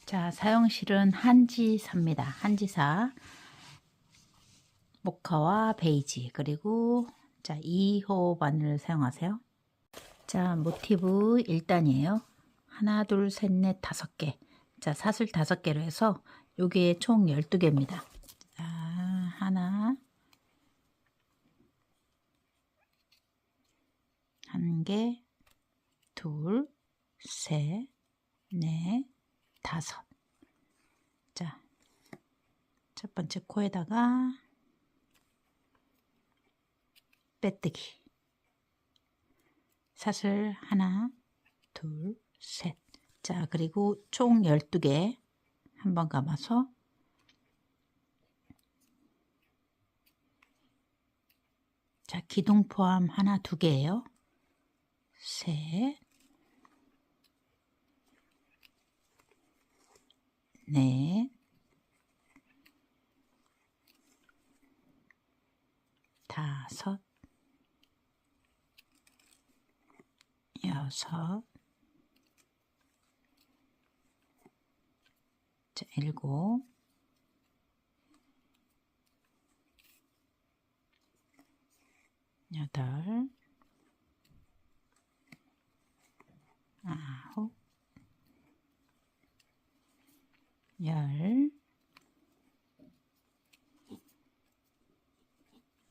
자, 사용실은 한지사입니다. 한지사 모카와 베이지, 그리고 자 2호 바늘을 사용하세요. 자, 모티브 1단이에요. 하나, 둘, 셋, 넷, 5개. 자, 사슬 5개로 해서 여기에 총 12개입니다. 자, 하나, 한 개, 둘, 셋, 넷, 5. 자, 첫 번째 코에다가 빼뜨기. 사슬 하나, 둘, 셋. 자, 그리고 총 12개 한번 감아서 자, 기둥 포함 하나, 2개예요. 셋, 넷, 5, 6, 자, 7, 8, 9, 10,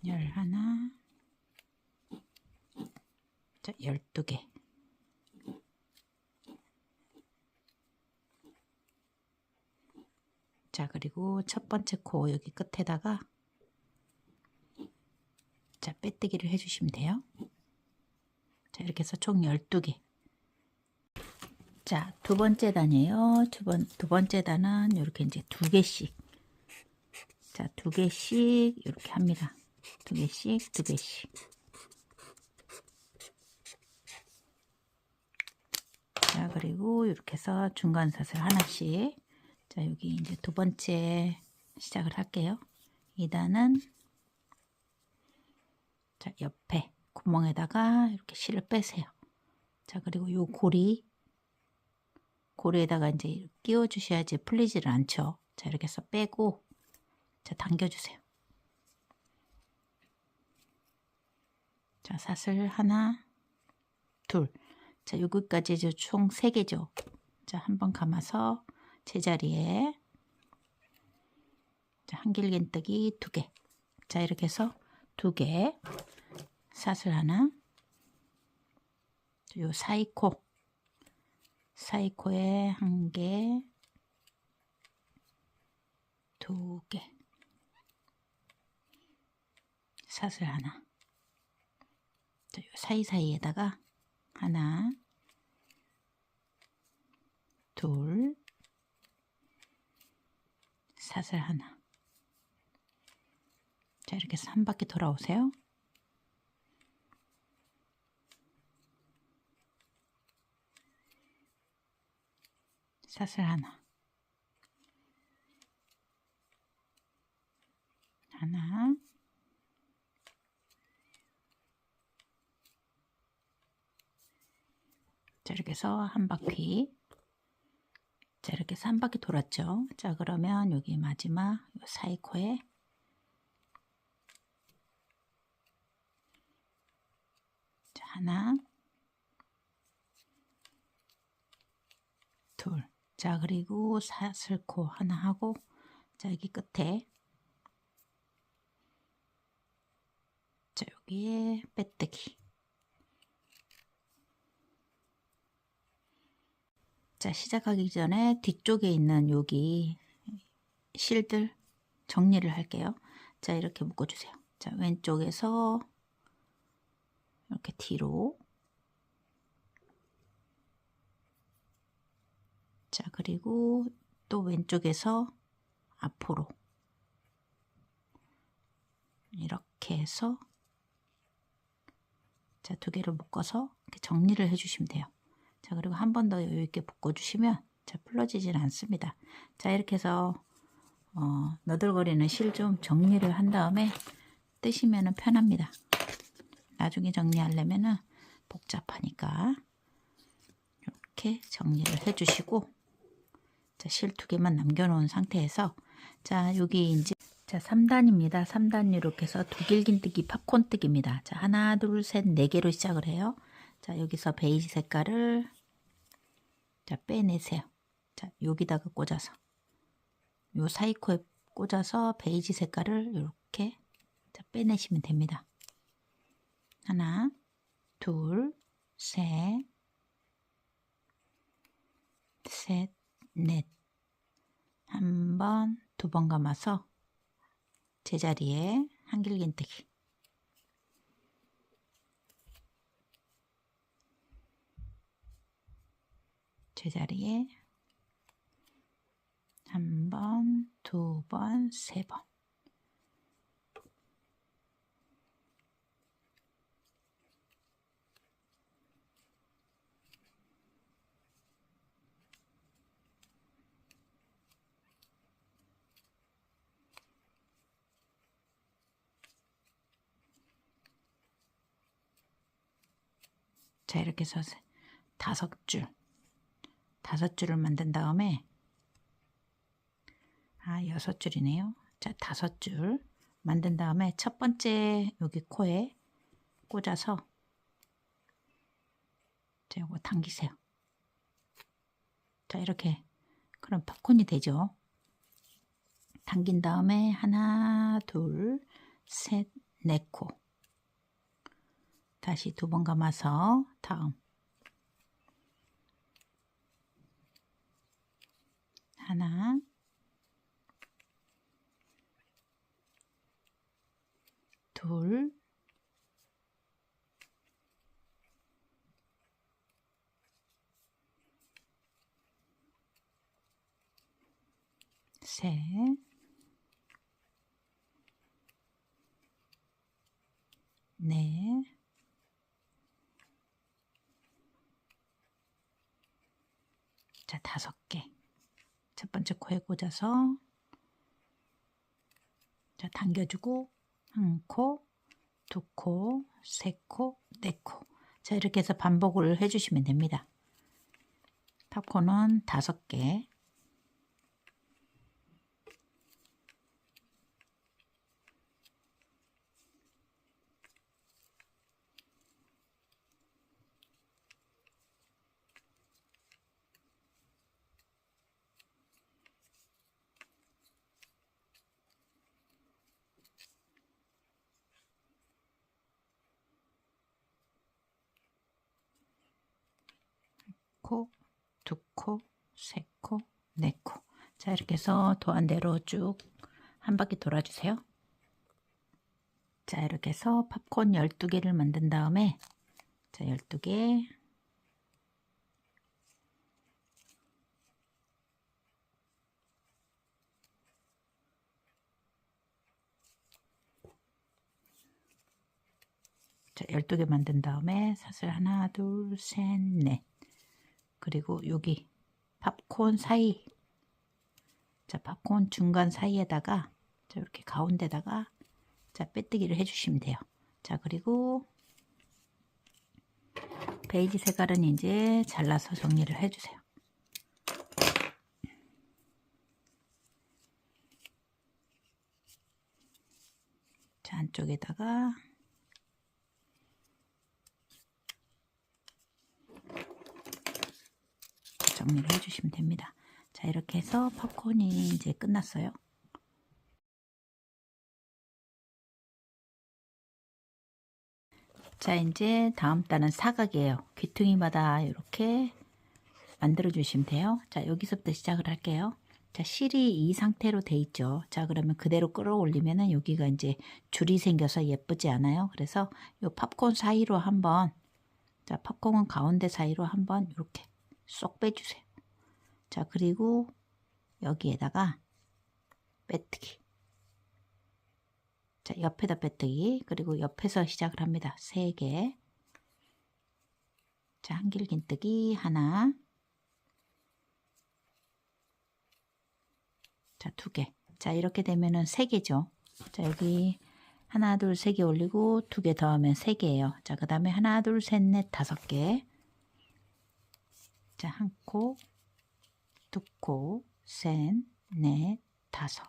11, 자, 12개. 자, 그리고 첫 번째 코 여기 끝에다가 자, 빼뜨기를 해주시면 돼요. 자, 이렇게 해서 총 12개. 자, 두 번째 단이에요. 두 번째 단은 이렇게 이제 2개씩. 자, 2개씩 이렇게 합니다. 2개씩, 2개씩. 자, 그리고 이렇게 해서 중간 사슬 하나씩. 자, 여기 이제 두 번째 시작을 할게요. 2단은 자, 옆에 구멍에다가 이렇게 실을 빼세요. 자, 그리고 요 고리에다가 이제 끼워 주셔야지 풀리지를 않죠. 자, 이렇게 해서 빼고 자, 당겨 주세요. 자, 사슬 하나, 둘. 자, 여기까지 이제 총 3개죠. 자, 한번 감아서 제자리에 자, 한길긴뜨기 2개. 자, 이렇게 해서 2개. 사슬 하나. 요 사이코에 1개, 2개. 사슬 하나. 자, 요 사이사이에다가 하나, 둘, 사슬 하나. 자, 이렇게 해서 한 바퀴 돌아오세요. 사슬 하나, 하나, 자, 이렇게 해서 한 바퀴. 자, 이렇게 해서 한 바퀴 돌았죠. 자, 그러면 여기 마지막 요 사이코에 자, 하나, 둘. 자, 그리고 사슬코 하나 하고 자, 여기 끝에 자, 여기에 빼뜨기. 자, 시작하기 전에 뒤쪽에 있는 여기 실들 정리를 할게요. 자, 이렇게 묶어주세요. 자, 왼쪽에서 이렇게 뒤로. 자, 그리고 또 왼쪽에서 앞으로. 이렇게 해서 자, 2개를 묶어서 이렇게 정리를 해주시면 돼요. 자, 그리고 한 번 더 여유 있게 묶어주시면 자, 풀러지질 않습니다. 자, 이렇게 해서 너덜거리는 실 좀 정리를 한 다음에 뜨시면 편합니다. 나중에 정리하려면 복잡하니까 이렇게 정리를 해주시고 자, 실 2개만 남겨놓은 상태에서 자, 여기 이제 자, 3단입니다. 3단 이렇게 해서 두길긴뜨기 팝콘뜨기입니다. 자, 하나, 둘, 셋, 4개로 시작을 해요. 자, 여기서 베이지 색깔을 자, 빼내세요. 자, 여기다가 꽂아서 요 사이코에 꽂아서 베이지 색깔을 이렇게 자, 빼내시면 됩니다. 하나, 둘, 셋, 넷. 한 번, 2번 감아서 제자리에 한길긴뜨기. 제자리에 1번, 2번, 3번. 자, 이렇게 해서 5줄. 5줄을 만든 다음에 6줄이네요. 자, 5줄 만든 다음에 첫 번째 여기 코에 꽂아서 자, 요거 당기세요. 자, 이렇게 그럼 팝콘이 되죠. 당긴 다음에 하나, 둘, 셋, 4코. 다시 2번 감아서 다음 하나, 둘, 셋, 넷, 자, 5개. 첫 번째 코에 꽂아서 자, 당겨주고 1코, 2코, 3코, 4코. 자, 이렇게 해서 반복을 해주시면 됩니다. 팝콘은 5개. 코, 2코, 3코, 4코. 자, 이렇게 해서 도안대로 쭉 한 바퀴 돌아주세요. 자, 이렇게 해서 팝콘 12개를 만든 다음에 자, 12개. 자, 12개 만든 다음에 사슬 하나, 둘, 셋, 넷. 그리고 여기 팝콘 사이, 자, 팝콘 중간 사이에다가 자, 이렇게 가운데다가 자, 빼뜨기를 해주시면 돼요. 자, 그리고 베이지 색깔은 이제 잘라서 정리를 해주세요. 자, 안쪽에다가 정리를 해주시면 됩니다. 자, 이렇게 해서 팝콘이 이제 끝났어요. 자, 이제 다음 단은 사각이에요. 귀퉁이마다 이렇게 만들어 주시면 돼요. 자, 여기서부터 시작을 할게요. 자, 실이 이 상태로 돼 있죠. 자, 그러면 그대로 끌어올리면은 여기가 이제 줄이 생겨서 예쁘지 않아요. 그래서 요 팝콘 사이로 한번, 자, 팝콘은 가운데 사이로 한번 이렇게 쏙 빼주세요. 자, 그리고 여기에다가 빼뜨기. 자, 옆에다 빼뜨기. 그리고 옆에서 시작을 합니다. 3개. 자, 한길긴뜨기 하나. 자, 2개. 자, 이렇게 되면은 3개죠. 자, 여기 하나, 둘, 3개 올리고 2개 더하면 3개예요. 자, 그 다음에 하나, 둘, 셋, 넷, 5개. 자, 1코, 2코, 셋, 넷, 다섯.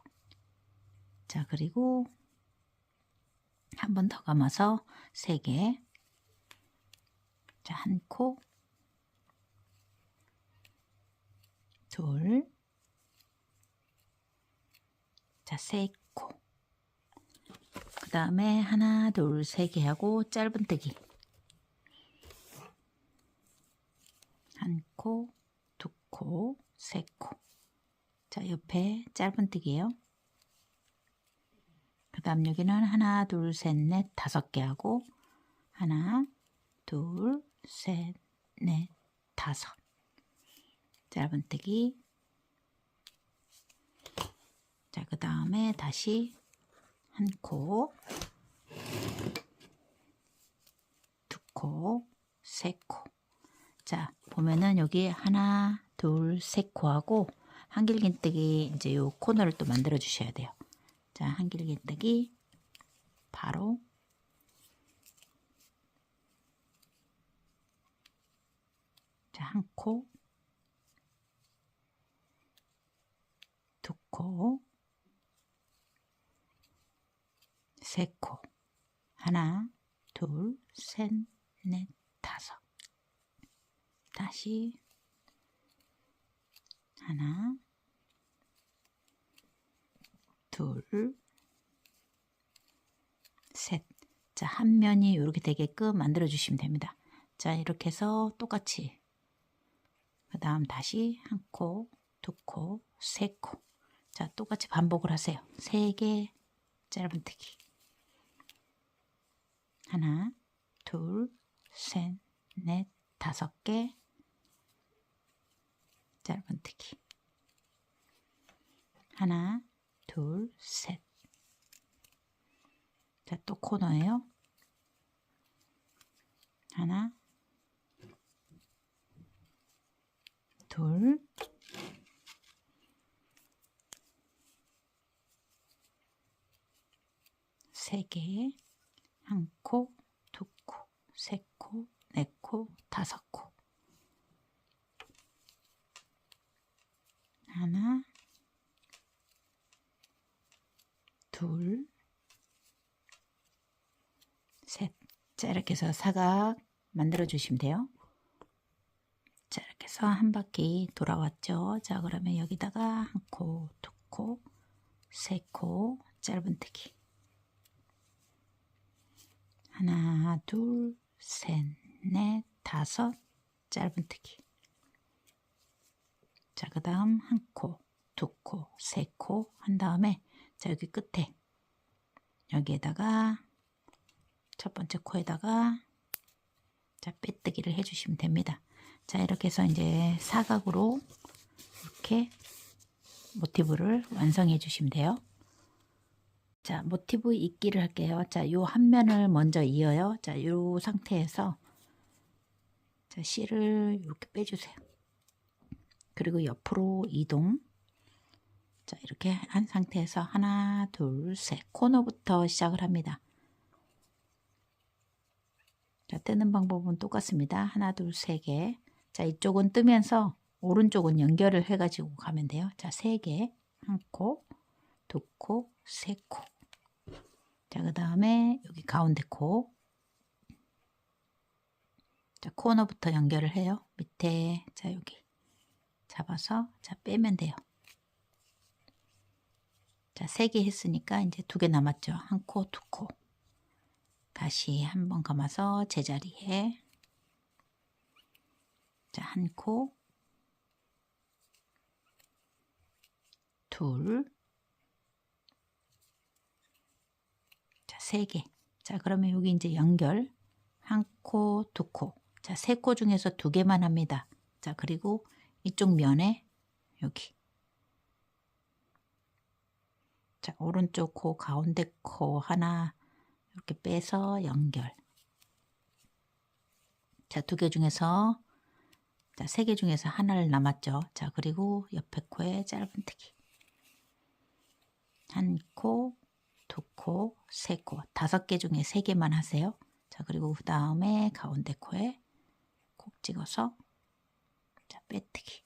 자, 그리고 한 번 더 감아서 3개. 자, 한 코, 둘, 자, 3코. 그 다음에 하나, 둘, 3개 하고 짧은뜨기. 한 코, 2코, 3코. 자, 옆에 짧은뜨기예요. 그 다음 여기는 하나, 둘, 셋, 넷, 5개 하고 하나, 둘, 셋, 넷, 5. 짧은뜨기. 자, 그 다음에 다시 한 코, 2코, 3코. 자, 보면은 여기 하나, 둘, 3코 하고 한길긴뜨기 이제 요 코너를 또 만들어 주셔야 돼요. 자, 한길긴뜨기 바로 자, 한 코, 2코, 3코. 하나, 둘, 셋, 넷, 5. 다시 하나, 둘, 셋. 자, 한 면이 이렇게 되게끔 만들어 주시면 됩니다. 자, 이렇게 해서 똑같이 그 다음 다시 한 코, 2코, 3코. 자, 똑같이 반복을 하세요. 3개 짧은뜨기. 하나, 둘, 셋, 넷, 5개 짧은뜨기. 하나, 둘, 셋. 자, 또 코너예요. 하나, 둘, 세 개, 한 코, 2코, 3코, 4코, 5코. 하나, 둘, 셋. 자, 이렇게 해서 사각 만들어 주시면 돼요. 자, 이렇게 해서 한 바퀴 돌아왔죠. 자, 그러면 여기다가 한 코, 2코, 3코 짧은뜨기. 하나, 둘, 셋, 넷, 5 짧은뜨기. 자, 그 다음 한 코, 2코, 3코 한 다음에 자, 여기 끝에 여기에다가 첫 번째 코에다가 자, 빼뜨기를 해주시면 됩니다. 자, 이렇게 해서 이제 사각으로 이렇게 모티브를 완성해 주시면 돼요. 자, 모티브 잇기를 할게요. 자, 요 한 면을 먼저 이어요. 자, 요 상태에서 자, 실을 이렇게 빼주세요. 그리고 옆으로 이동. 자, 이렇게 한 상태에서 하나, 둘, 셋 코너부터 시작을 합니다. 자, 뜨는 방법은 똑같습니다. 하나, 둘, 3개. 자, 이쪽은 뜨면서 오른쪽은 연결을 해가지고 가면 돼요. 자, 3개. 한 코, 2코, 3코. 자, 그 다음에 여기 가운데 코. 자, 코너부터 연결을 해요. 밑에, 자, 여기 잡아서, 자, 빼면 돼요. 자, 3개 했으니까 이제 2개 남았죠. 한 코, 2코. 다시 한번 감아서 제자리에. 자, 한 코, 둘, 자, 3개. 자, 그러면 여기 이제 연결. 한 코, 2코. 자, 3코 중에서 2개만 합니다. 자, 그리고 이쪽 면에 여기. 자, 오른쪽 코, 가운데 코 하나 이렇게 빼서 연결. 자, 2개 중에서 자, 3개 중에서 하나를 남았죠. 자, 그리고 옆에 코에 짧은뜨기. 한 코, 2코, 3코. 5개 중에 3개만 하세요. 자, 그리고 그 다음에 가운데 코에 콕 찍어서 자, 빼뜨기.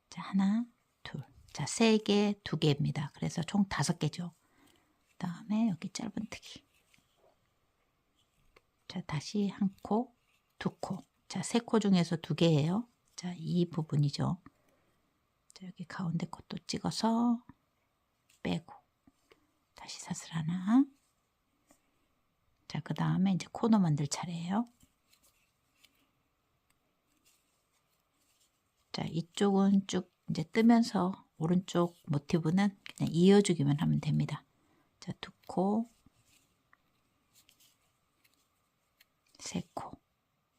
자, 하나, 둘. 자, 3개, 2개입니다. 그래서 총 5개죠. 그 다음에 여기 짧은뜨기. 자, 다시 1코, 2코. 자, 3코 중에서 2개예요. 자, 이 부분이죠. 자, 여기 가운데 것도 찍어서 빼고 다시 사슬 하나. 자, 그 다음에 이제 코너 만들 차례예요. 자, 이쪽은 쭉 이제 뜨면서 오른쪽 모티브는 그냥 이어주기만 하면 됩니다. 자, 2코, 3코.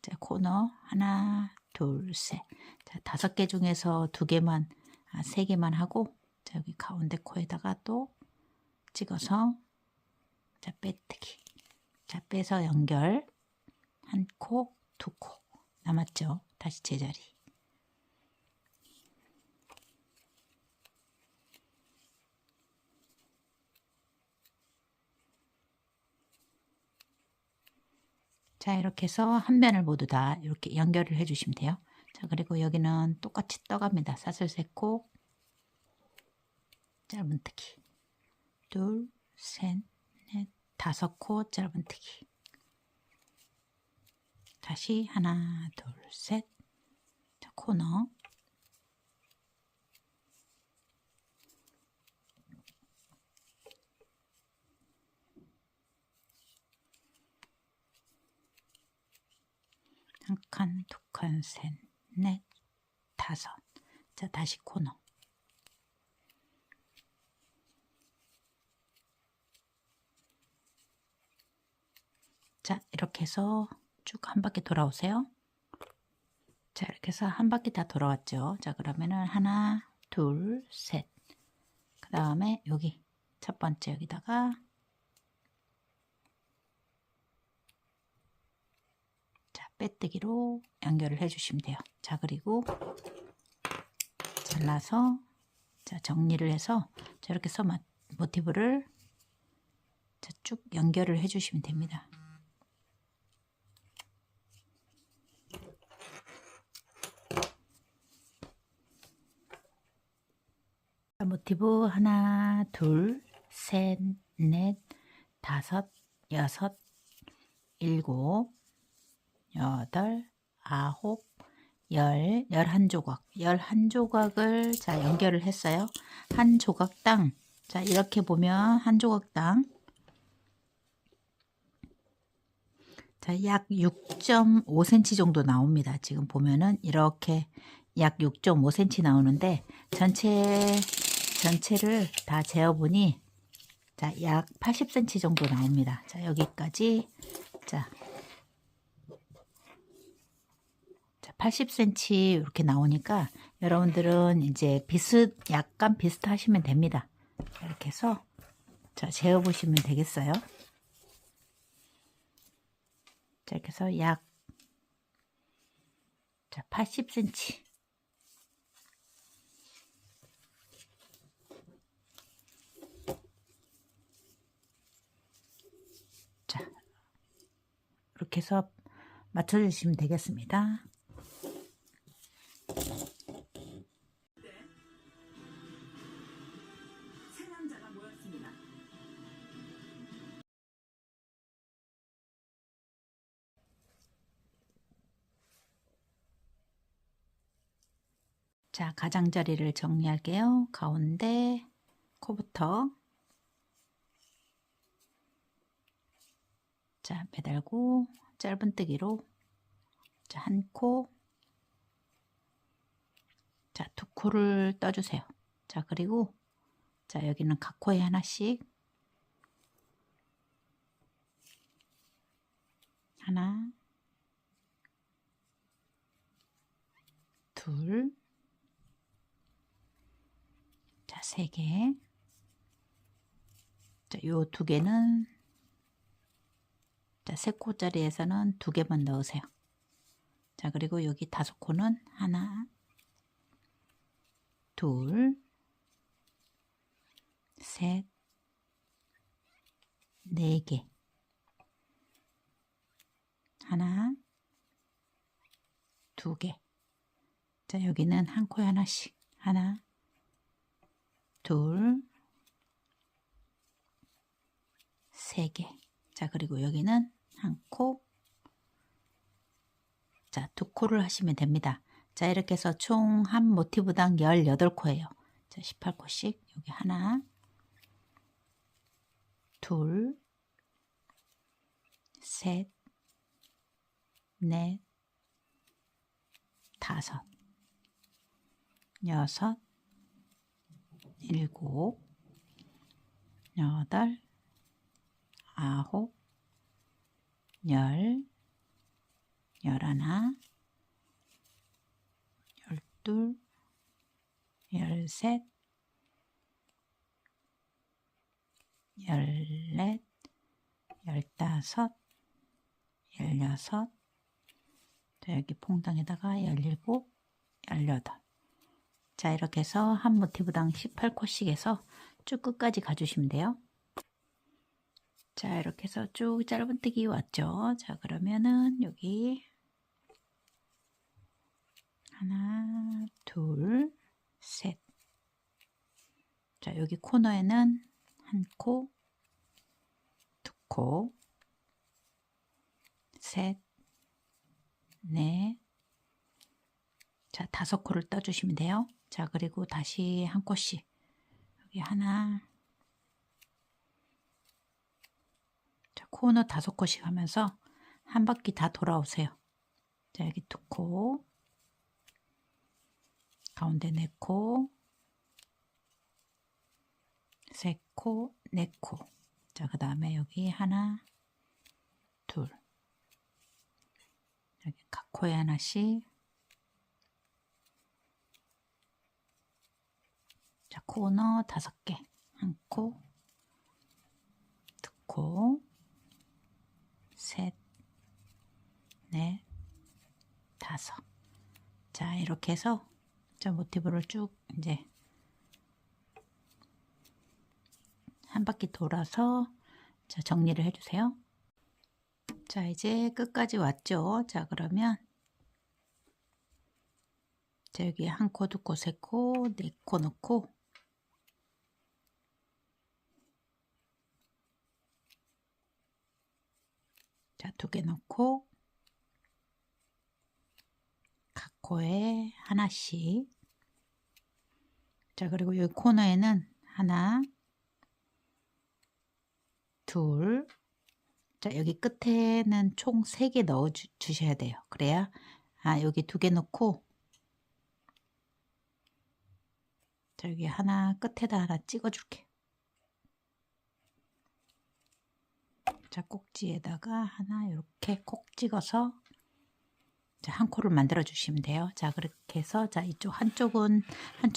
자, 코너 하나, 둘, 셋. 자, 5개 중에서 2개만, 3개만 하고, 자, 여기 가운데 코에다가 또 찍어서, 자, 빼뜨기. 자, 빼서 연결. 1코, 2코. 남았죠? 다시 제자리. 자, 이렇게 해서 한 면을 모두 다 이렇게 연결을 해 주시면 돼요. 자, 그리고 여기는 똑같이 떠갑니다. 사슬 3코, 짧은뜨기. 둘, 셋, 넷, 5코, 짧은뜨기. 다시 하나, 둘, 셋. 자, 코너. 한 칸, 2칸, 셋, 넷, 5. 자, 다시 코너. 자, 이렇게 해서 쭉 한 바퀴 돌아오세요. 자, 이렇게 해서 한 바퀴 다 돌아왔죠. 자, 그러면은 하나, 둘, 셋. 그 다음에 여기 첫 번째 여기다가 자, 빼뜨기로 연결을 해 주시면 돼요. 자, 그리고 잘라서 자, 정리를 해서 자, 이렇게 해서 모티브를 자, 쭉 연결을 해 주시면 됩니다. 자, 모티브 하나, 둘, 셋, 넷, 5, 6, 7, 8, 9, 11조각. 11조각을 자, 연결을 했어요. 한 조각당, 자, 이렇게 보면 한 조각당 자, 약 6.5cm 정도 나옵니다. 지금 보면은 이렇게 약 6.5cm 나오는데 전체를 다 재어보니 자, 약 80cm 정도 나옵니다. 자, 여기까지 자 80cm 이렇게 나오니까 여러분들은 이제 약간 비슷하시면 됩니다. 이렇게 해서 자, 재어 보시면 되겠어요. 자, 이렇게 해서 약 80cm. 자, 이렇게 해서 맞춰주시면 되겠습니다. 자, 가장자리를 정리할게요. 가운데 코부터 자, 매달고 짧은뜨기로 자, 1코 자, 2코를 떠주세요. 자, 그리고 자, 여기는 각 코에 하나씩 하나, 둘, 자, 3개. 자, 요 2개는 자, 3코짜리에서는 2개만 넣으세요. 자, 그리고 여기 5코는 하나, 둘, 셋, 4개. 하나, 2개. 자, 여기는 한 코에 하나씩. 하나, 둘, 세 개. 자, 그리고 여기는 한 코. 자, 두 코를 하시면 됩니다. 자, 이렇게 해서 총 한 모티브당 18코예요. 자, 18코씩 여기 하나, 둘, 셋, 넷, 다섯, 여섯, 일곱, 여덟, 아홉, 열, 열하나, 열둘, 열셋, 열넷, 열다섯, 열여섯, 여기 퐁당에다가 17, 18. 자, 이렇게 해서 한 모티브당 18코씩 해서 쭉 끝까지 가주시면 돼요. 자, 이렇게 해서 쭉 짧은뜨기 왔죠. 자, 그러면은 여기 하나, 둘, 셋. 자, 여기 코너에는 한 코, 두 코, 셋, 넷. 자, 5코를 떠주시면 돼요. 자, 그리고 다시 한 코씩. 여기 하나. 자, 코너 5코씩 하면서 한 바퀴 다 돌아오세요. 자, 여기 2코, 가운데 4코, 3코, 4코. 자, 그 다음에 여기 하나, 둘. 여기 각 코에 하나씩. 자, 코너 5개. 한 코, 두 코, 셋, 넷, 다섯. 자, 이렇게 해서 자, 모티브를 쭉 이제 한 바퀴 돌아서 자, 정리를 해주세요. 자, 이제 끝까지 왔죠. 자, 그러면 자, 여기 한 코, 두 코, 세 코, 네 코 넣고 자, 2개 넣고 각 코에 하나씩. 자, 그리고 여기 코너에는 하나, 둘. 자, 여기 끝에는 총 3개 넣어 주셔야 돼요. 그래야 여기 2개 넣고 자, 여기 하나 끝에다 하나 찍어 줄게. 자, 꼭지에다가 하나 이렇게 콕 찍어서 자, 한 코를 만들어 주시면 돼요. 자, 그렇게 해서 자, 이쪽 한쪽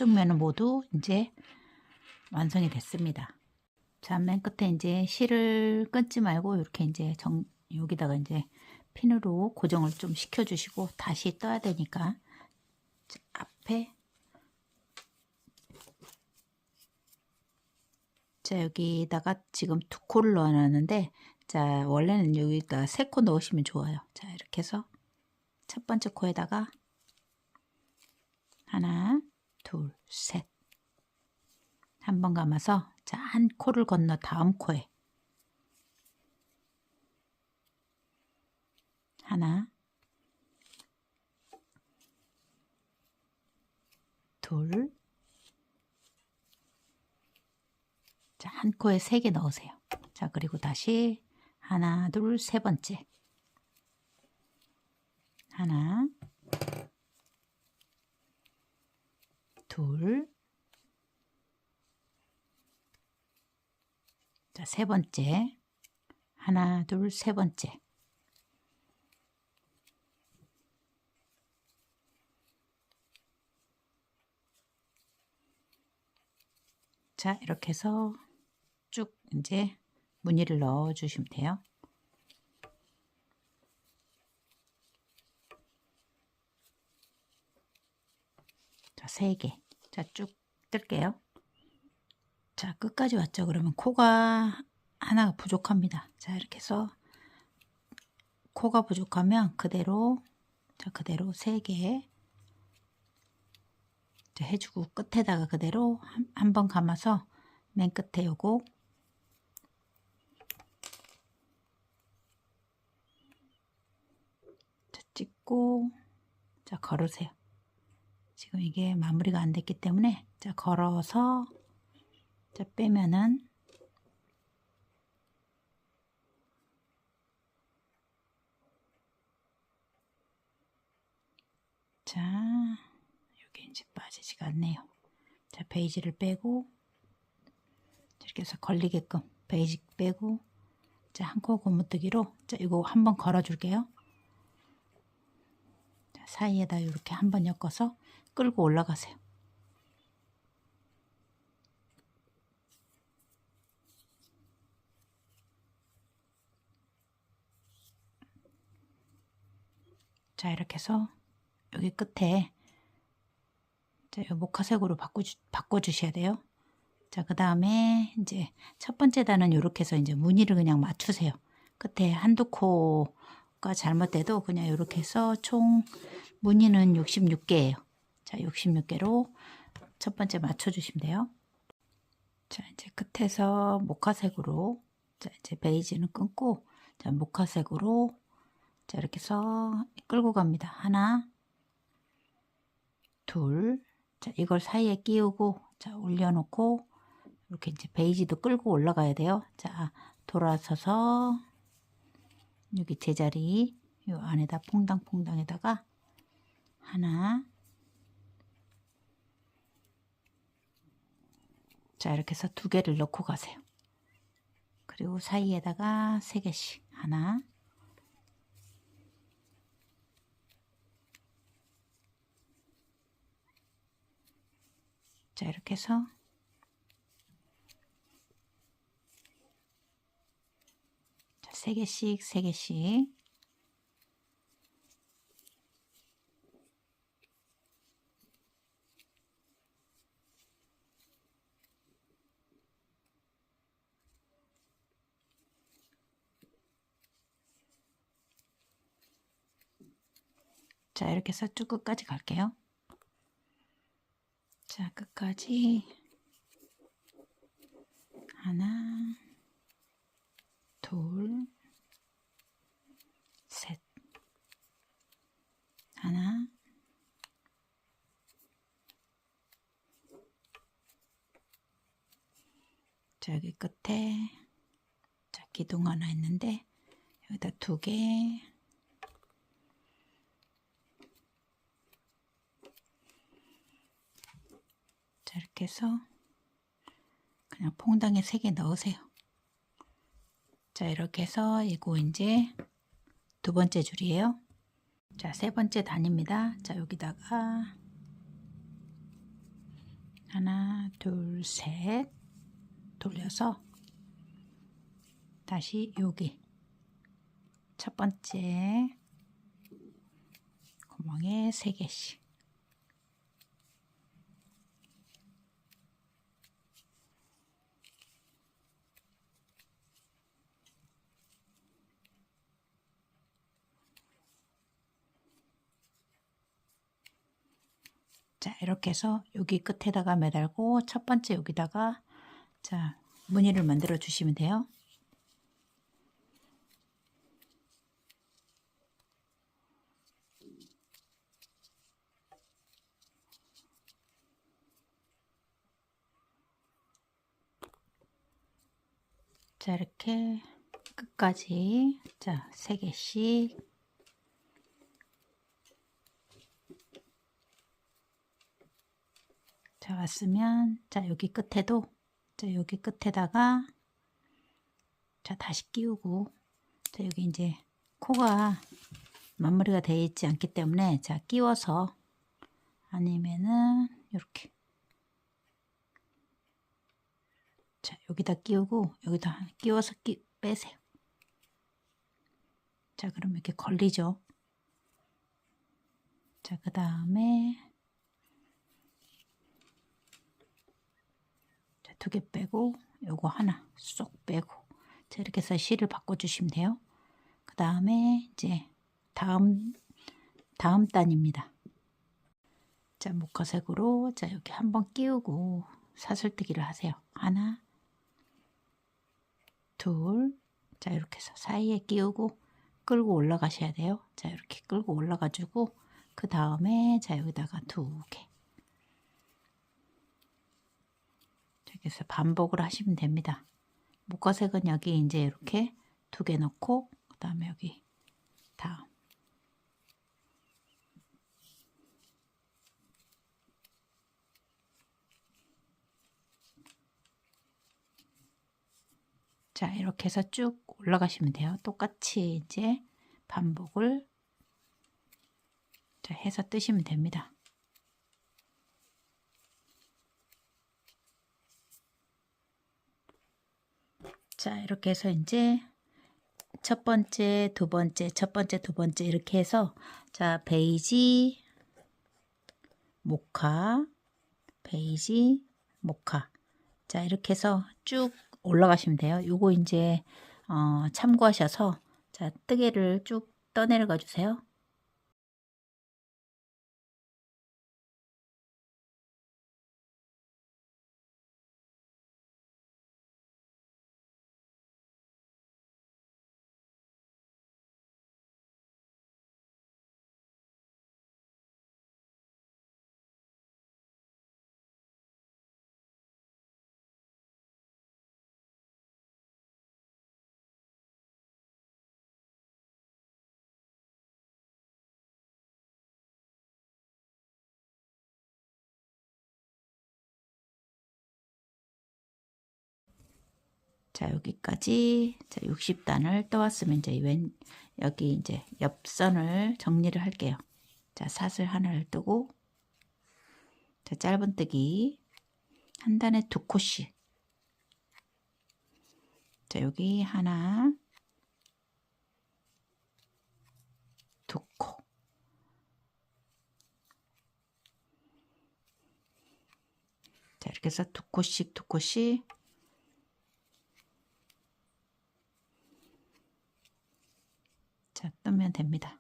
면은 모두 이제 완성이 됐습니다. 자, 맨 끝에 이제 실을 끊지 말고 이렇게 이제 여기다가 이제 핀으로 고정을 좀 시켜 주시고 다시 떠야 되니까 자, 앞에 자, 여기다가 지금 2코를 넣어 놨는데 자, 원래는 여기다 3코 넣으시면 좋아요. 자, 이렇게 해서 첫 번째 코에다가 하나, 둘, 셋. 한 번 감아서 자, 한 코를 건너 다음 코에 하나, 둘. 자, 한 코에 3개 넣으세요. 자, 그리고 다시 하나, 둘, 세 번째. 하나, 둘. 자, 세 번째. 하나, 둘, 세 번째. 자, 이렇게 해서 쭉 이제 무늬를 넣어 주시면 돼요. 자, 3개. 자, 쭉 뜰게요. 자, 끝까지 왔죠. 그러면 코가 하나가 부족합니다. 자, 이렇게 해서 코가 부족하면 그대로 자, 그대로 3개. 해주고 끝에다가 그대로 한 번 감아서 맨 끝에 요거 자, 찍고 자 걸으세요. 지금 이게 마무리가 안 됐기 때문에 자 걸어서 자 빼면은 자 여기 이제 빠지지가 않네요. 자 베이지를 빼고 이렇게 해서 걸리게끔 베이지 빼고 자 한 코 고무뜨기로 자 이거 한번 걸어 줄게요. 자, 사이에다 이렇게 한번 엮어서 끌고 올라가세요. 자 이렇게 해서 여기 끝에 자, 이 모카색으로 바꿔주셔야 돼요. 자, 그 다음에 이제 첫 번째 단은 이렇게 해서 이제 무늬를 그냥 맞추세요. 끝에 한두 코가 잘못돼도 그냥 이렇게 해서 총 무늬는 66개예요. 자, 66개로 첫 번째 맞춰주시면 돼요. 자, 이제 끝에서 모카색으로 자, 이제 베이지는 끊고 자, 모카색으로 자, 이렇게 해서 끌고 갑니다. 하나, 둘, 자, 이걸 사이에 끼우고 자, 올려놓고 이렇게 이제 베이지도 끌고 올라가야 돼요. 자, 돌아서서 여기 제자리 요 안에다 퐁당퐁당에다가 하나 자 이렇게 해서 두 개를 넣고 가세요. 그리고 사이에다가 세 개씩 하나 자 이렇게 해서 자, 세 개씩 세 개씩 자 이렇게 해서 쭉 끝까지 갈게요. 자 끝까지 하나 둘 셋 하나 자 여기 끝에 자 기둥 하나 있는데 여기다 두 개 자 이렇게 해서 그냥 퐁당에 3개 넣으세요. 자 이렇게 해서 이거 이제 두 번째 줄이에요. 자 세 번째 단입니다. 자 여기다가 하나 둘 셋 돌려서 다시 여기 첫 번째 구멍에 3개씩 자 이렇게 해서 여기 끝에다가 매달고 첫 번째 여기다가 자 무늬를 만들어 주시면 돼요. 자 이렇게 끝까지 자 3개씩 자 왔으면 자 여기 끝에도 자 여기 끝에다가 자 다시 끼우고 자 여기 이제 코가 마무리가 되어 있지 않기 때문에 자 끼워서 아니면은 이렇게 자 여기다 끼우고 여기다 끼워서 빼세요. 자 그럼 이렇게 걸리죠. 자 그 다음에 자 2개 빼고 요거 하나 쏙 빼고 자 이렇게 해서 실을 바꿔 주시면 돼요. 그 다음에 이제 다음 단입니다. 자, 목화색으로 자 여기 한번 끼우고 사슬뜨기를 하세요. 하나, 둘, 자 이렇게 해서 사이에 끼우고 끌고 올라가셔야 돼요. 자 이렇게 끌고 올라가지고 그 다음에 자 여기다가 2개 이렇게 해서 반복을 하시면 됩니다. 목화색은 여기 이제 이렇게 2개 넣고 그 다음에 여기 다음 자 이렇게 해서 쭉 올라가시면 돼요. 똑같이 이제 반복을 자 해서 뜨시면 됩니다. 자 이렇게 해서 이제 첫 번째, 두 번째, 첫 번째, 두 번째 이렇게 해서 자 베이지, 모카, 베이지, 모카 자 이렇게 해서 쭉 올라가시면 돼요. 요거 이제 참고하셔서 자 뜨개를 쭉 떠내려가 주세요. 자 여기까지 자 60단을 떠왔으면 이제 여기 이제 옆선을 정리를 할게요. 자 사슬 하나를 뜨고 자 짧은뜨기 한 단에 2코씩 자 여기 하나 2코 자 이렇게 해서 2코씩 2코씩 자 뜨면 됩니다.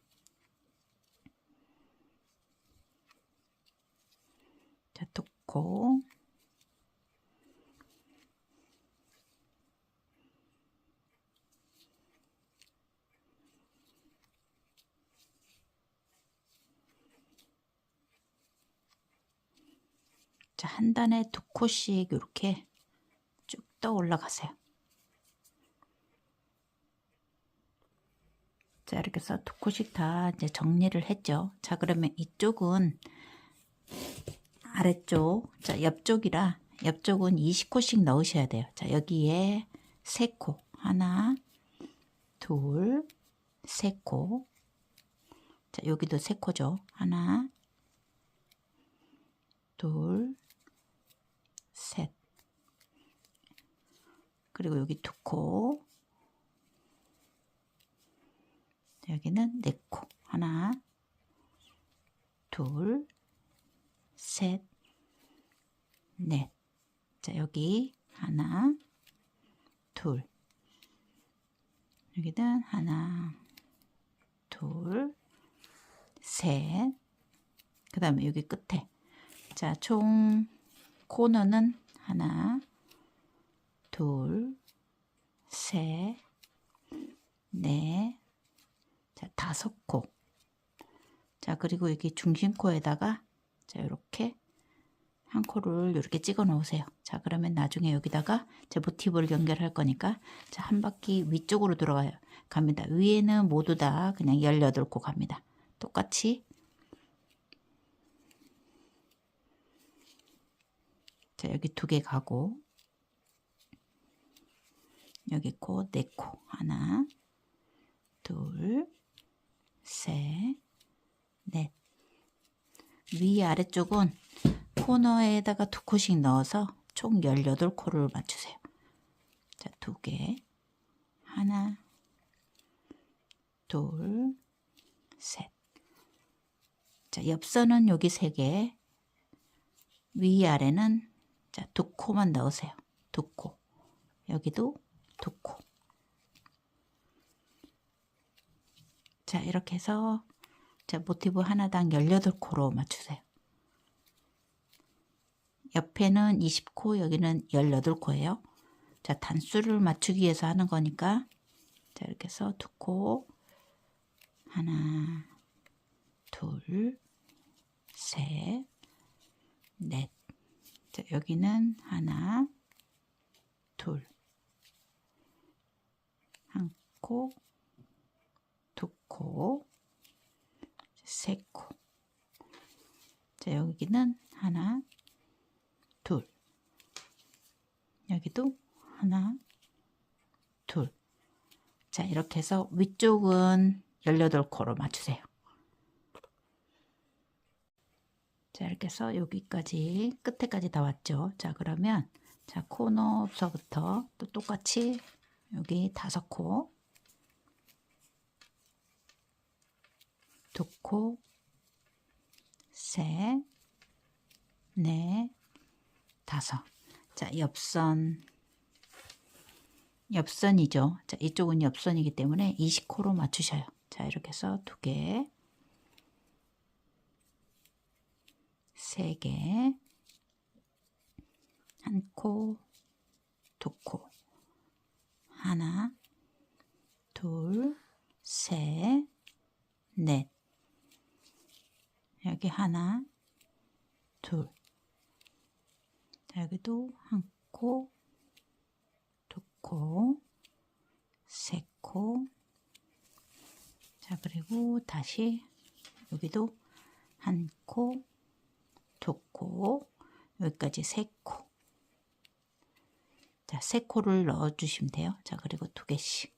자 2코 자 한 단에 2코씩 이렇게 쭉 떠 올라가세요. 자 이렇게 해서 2코씩 다 이제 정리를 했죠. 자 그러면 이쪽은 아래쪽 자 옆쪽이라 옆쪽은 20코씩 넣으셔야 돼요. 자 여기에 3코 하나 둘 3코 자 여기도 3코죠. 하나 둘 셋 그리고 여기 2코 여기는 4코 하나 둘 셋 넷 자 여기 하나 둘 여기는 하나 둘 셋 그 다음에 여기 끝에 자 총 코너는 하나 둘 셋 넷 자 5코 자 그리고 여기 중심코에다가 자 이렇게 한 코를 이렇게 찍어 놓으세요. 자 그러면 나중에 여기다가 제 모티브를 연결할 거니까 자 한 바퀴 위쪽으로 들어가요. 갑니다. 위에는 모두 다 그냥 18코 갑니다. 똑같이 자 여기 2개 가고 여기 코 4코 하나 둘 셋 넷 위 아래쪽은 코너에다가 2코씩 넣어서 총 18코를 맞추세요. 자 2개 하나 둘 셋 자 옆선은 여기 3개 위아래는 자 2코만 넣으세요. 2코 여기도 2코 자 이렇게 해서 자 모티브 하나당 18코로 맞추세요. 옆에는 20코, 여기는 18코예요. 자, 단수를 맞추기 위해서 하는 거니까 자, 이렇게 해서 2코, 하나, 둘, 셋, 넷. 자, 여기는 하나, 둘, 한 코, 2코, 3코. 자, 여기는 하나, 둘. 여기도 하나, 둘. 자, 이렇게 해서 위쪽은 18코로 맞추세요. 자, 이렇게 해서 여기까지 끝에까지 다 왔죠. 자, 그러면 자, 코너서부터 또 똑같이 여기 5코, 2코, 셋, 넷, 5. 자, 옆선이죠. 자, 이쪽은 옆선이기 때문에 20코로 맞추셔요. 자, 이렇게 해서 2개, 3개, 1코, 2코, 하나, 둘, 셋, 넷. 여기 하나, 둘. 자, 여기도 1코, 2코, 3코. 자, 그리고 다시 여기도 1코, 2코, 여기까지 3코. 자, 3코를 넣어주시면 돼요. 자, 그리고 2개씩.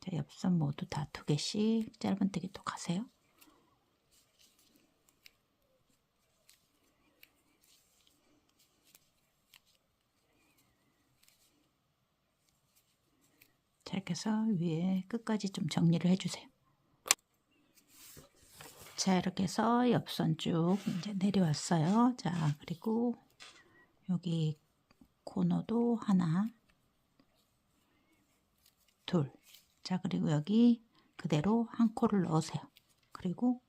자, 옆선 모두 다 2개씩 짧은뜨기 또 가세요. 자, 이렇게 해서 위에 끝까지 좀 정리를 해주세요. 자, 이렇게 해서 옆선 쭉 이제 내려왔어요. 자, 그리고 여기 코너도 하나, 둘. 자, 그리고 여기 그대로 1코를 넣으세요. 그리고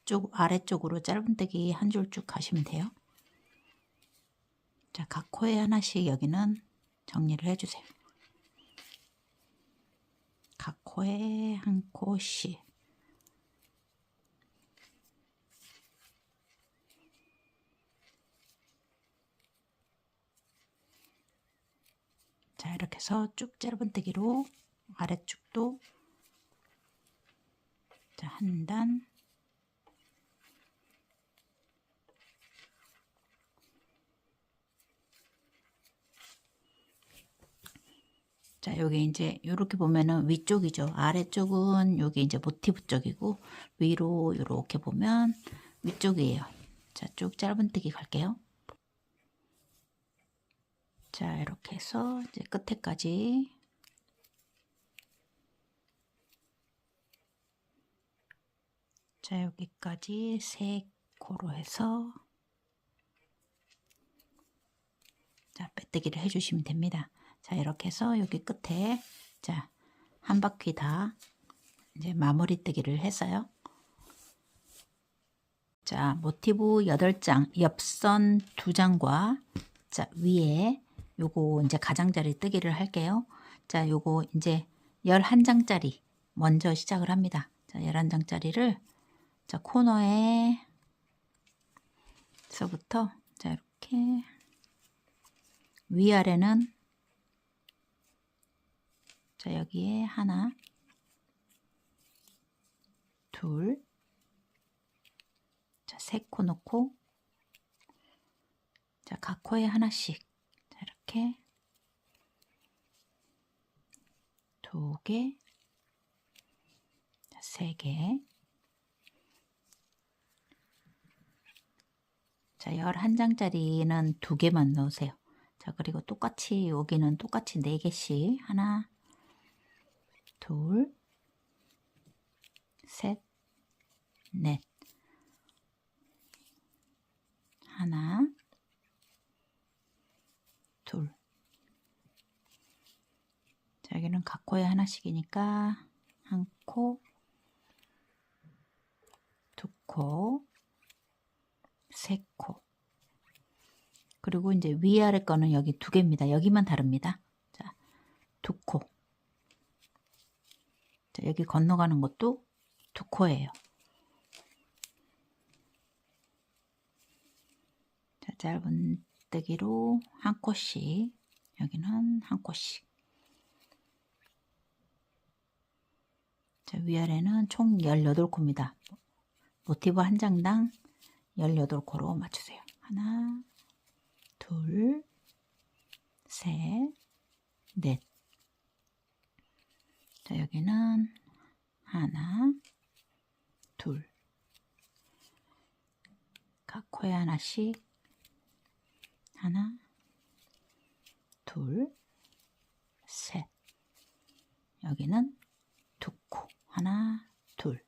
쪽 아래쪽으로 짧은뜨기 한 줄 쭉 가시면 돼요. 자, 각 코에 하나씩 여기는 정리를 해주세요. 각 코에 1코씩. 자, 이렇게 해서 쭉 짧은뜨기로 아래쪽도 자, 한 단, 자, 여기 이제 이렇게 보면은 위쪽이죠. 아래쪽은 여기 이제 모티브 쪽이고 위로 이렇게 보면 위쪽이에요. 자, 쭉 짧은뜨기 갈게요. 자, 이렇게 해서 이제 끝에까지 자, 여기까지 3코로 해서 자, 빼뜨기를 해주시면 됩니다. 자, 이렇게 해서 여기 끝에 자, 한 바퀴 다 이제 마무리 뜨기를 했어요. 자, 모티브 8장, 옆선 2장과 자, 위에 요거 이제 가장자리 뜨기를 할게요. 자, 요거 이제 11장짜리 먼저 시작을 합니다. 자, 11장짜리를 자, 코너에 서부터 자, 이렇게 위아래는 자, 여기에 하나, 둘, 자, 3코 놓고 자, 각 코에 하나씩 자, 이렇게 2개, 3개. 자, 11장짜리는 2개만 넣으세요. 자, 그리고 똑같이 여기는 똑같이 4개씩 하나, 둘, 셋, 넷. 하나, 둘. 자, 여기는 각 코에 하나씩이니까 1코, 2코, 세 코. 그리고 이제 위아래 거는 여기 두 개입니다. 여기만 다릅니다. 자, 두 코. 자, 여기 건너가는 것도 두 코예요. 자, 짧은 뜨기로 한 코씩, 여기는 한 코씩. 자, 위아래는 총 18코입니다. 모티브 한 장당 18코로 맞추세요. 하나, 둘, 셋, 넷. 자, 여기는 하나, 둘. 각 코에 하나씩. 하나, 둘, 셋. 여기는 두 코. 하나, 둘.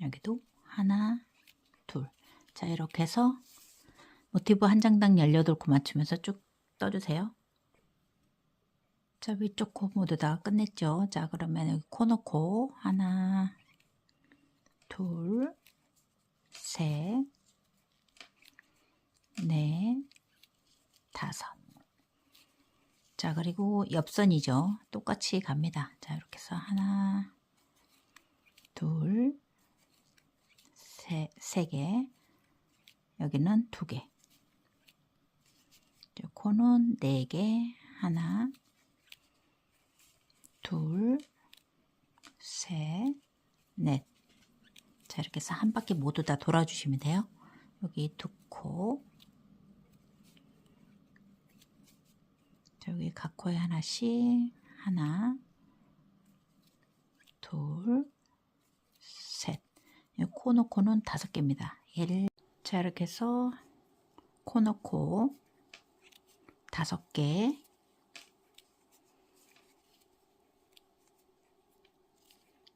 여기도 하나, 둘. 자, 이렇게 해서 모티브 한 장당 18코 맞추면서 쭉 떠주세요. 자, 위쪽 코 모두 다 끝냈죠. 자, 그러면 여기 코 넣고 하나, 둘, 셋, 넷, 다섯. 자, 그리고 옆선이죠. 똑같이 갑니다. 자, 이렇게 해서 하나, 둘, 세 개. 여기는 두 개. 코는 네 개. 하나, 둘, 셋, 넷. 자, 이렇게 해서 한 바퀴 모두 다 돌아주시면 돼요. 여기 두 코. 여기 각 코에 하나씩. 하나, 둘, 셋. 코 넣고는 5개입니다. 1. 자, 이렇게 해서 코 넣고 5개.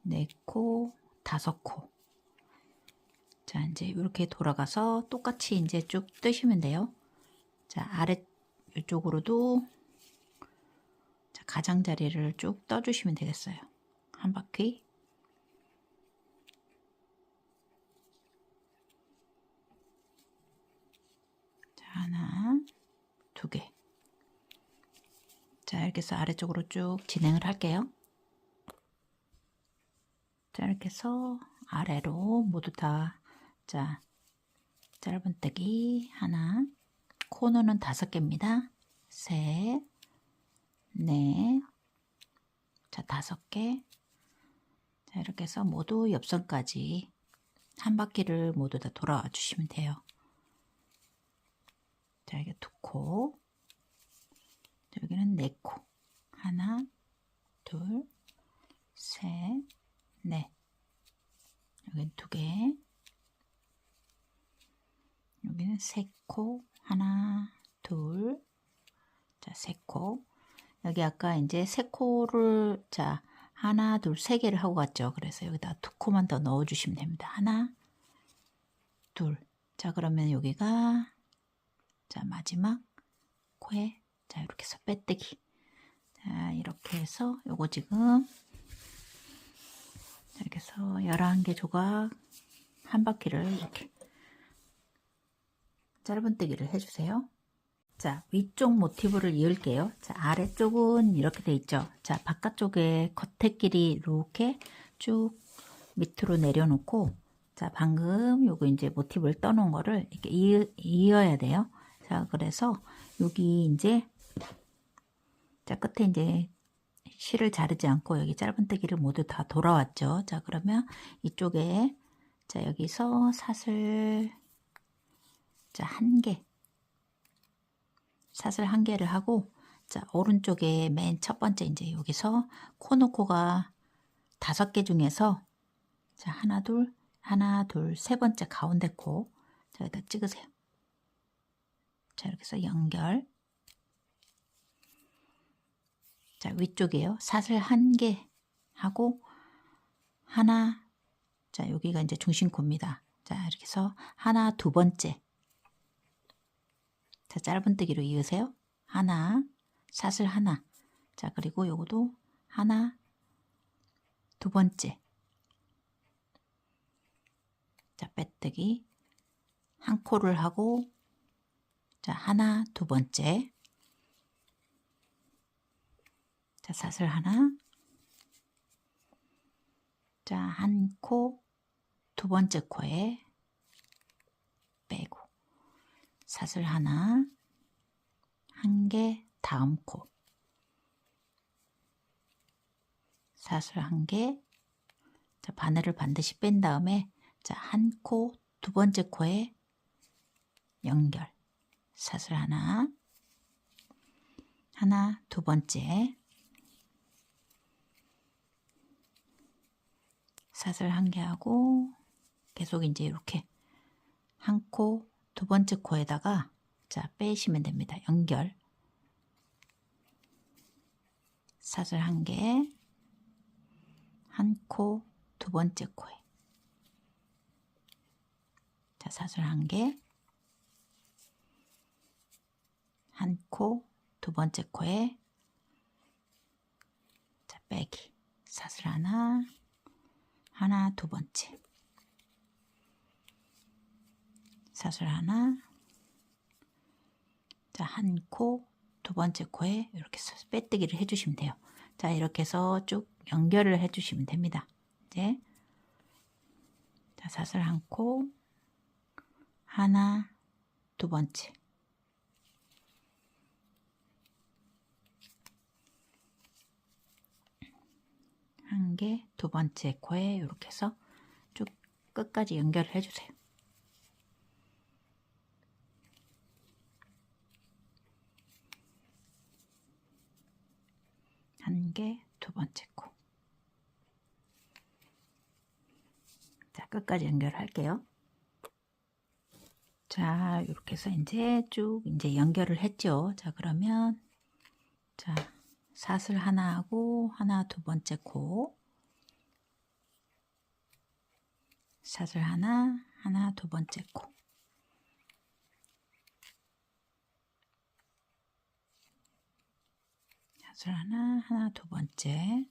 네 코, 5코. 자, 이제 이렇게 돌아가서 똑같이 이제 쭉 뜨시면 돼요. 자, 아래 이쪽으로도 자, 가장자리를 쭉 떠주시면 되겠어요. 한 바퀴. 자, 하나, 두 개. 자, 이렇게 해서 아래쪽으로 쭉 진행을 할게요. 자, 이렇게 해서 아래로 모두 다, 자, 짧은뜨기 하나, 코너는 5개입니다. 셋, 넷, 자, 5개. 자, 이렇게 해서 모두 옆선까지 한 바퀴를 모두 다 돌아와 주시면 돼요. 자, 이게 두 코. 여기는 네 코. 하나, 둘, 셋, 넷. 여기는 두 개. 여기는 세 코. 하나, 둘, 자, 세 코. 여기 아까 이제 세 코를, 자, 하나, 둘, 세 개를 하고 갔죠. 그래서 여기다 두 코만 더 넣어 주시면 됩니다. 하나, 둘. 자, 그러면 여기가, 자, 마지막 코에, 자, 이렇게 해서 빼뜨기. 자, 이렇게 해서 요거 지금, 자, 이렇게 해서 11개 조각 한 바퀴를 이렇게 짧은뜨기를 해주세요. 자, 위쪽 모티브를 이을게요. 자, 아래쪽은 이렇게 돼 있죠. 자, 바깥쪽에 겉에끼리 이렇게 쭉 밑으로 내려놓고, 자, 방금 요거 이제 모티브를 떠놓은 거를 이렇게 이어야 돼요. 자, 그래서 여기 이제, 자, 끝에 이제 실을 자르지 않고 여기 짧은뜨기를 모두 다 돌아왔죠. 자, 그러면 이쪽에, 자, 여기서 사슬, 자, 한 개. 사슬 한 개를 하고, 자, 오른쪽에 맨 첫 번째 이제 여기서 코너코가 5개 중에서, 자, 하나, 둘, 세 번째 가운데 코. 자, 여기다 찍으세요. 자, 이렇게 해서 연결. 자, 위쪽에요. 사슬 한 개 하고, 하나, 자, 여기가 이제 중심코입니다. 자, 이렇게 해서 하나, 두 번째. 자, 짧은뜨기로 이으세요. 하나, 사슬 하나. 자, 그리고 요거도 하나, 두 번째. 자, 빼뜨기 한 코를 하고, 자, 하나, 두 번째. 자, 사슬 하나. 자, 한 코, 두 번째 코에 빼고, 사슬 하나, 한 개, 다음 코. 사슬 한 개. 자, 바늘을 반드시 뺀 다음에, 자, 한 코, 두 번째 코에 연결. 사슬 하나, 하나, 두 번째. 사슬 한 개 하고, 계속 이제 이렇게 한 코, 두 번째 코에다가, 자, 빼시면 됩니다. 연결. 사슬 한 개, 한 코, 두 번째 코에. 자, 사슬 한 개, 한 코, 두 번째 코에, 자, 빼기. 사슬 하나, 하나, 두 번째. 사슬 하나, 자, 한 코, 두 번째 코에 이렇게 빼뜨기를 해주시면 돼요. 자, 이렇게 해서 쭉 연결을 해주시면 됩니다. 이제, 자, 사슬 한 코, 하나, 두 번째. 한 개, 두 번째 코에 이렇게 해서 쭉 끝까지 연결을 해주세요. 한 개, 두 번째 코. 자, 끝까지 연결할게요. 자, 이렇게 해서 이제 쭉 이제 연결을 했죠. 자, 그러면 자, 사슬 하나 하고 하나 두 번째 코. 사슬 하나, 하나 두 번째 코. 사슬 하나, 하나 두 번째.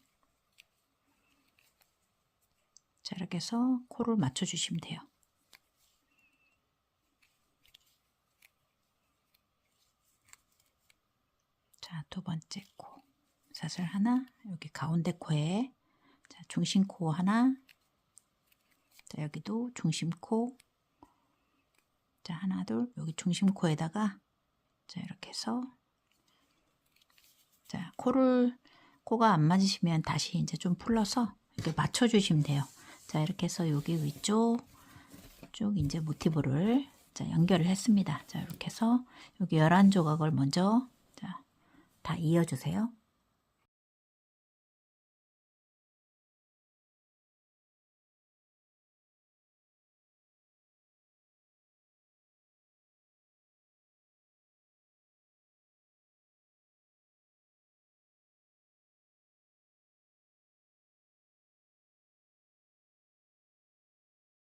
자, 이렇게 해서 코를 맞춰 주시면 돼요. 자, 두 번째 코. 사슬 하나, 여기 가운데 코에, 자, 중심 코 하나. 자, 여기도 중심 코. 자, 하나, 둘, 여기 중심 코에다가, 자, 이렇게 해서, 자, 코가 안 맞으시면 다시 이제 좀 풀러서 이렇게 맞춰 주시면 돼요. 자, 이렇게 해서 여기 위쪽 쭉 이제 모티브를 자, 연결을 했습니다. 자, 이렇게 해서 여기 11조각을 먼저 자, 다 이어주세요.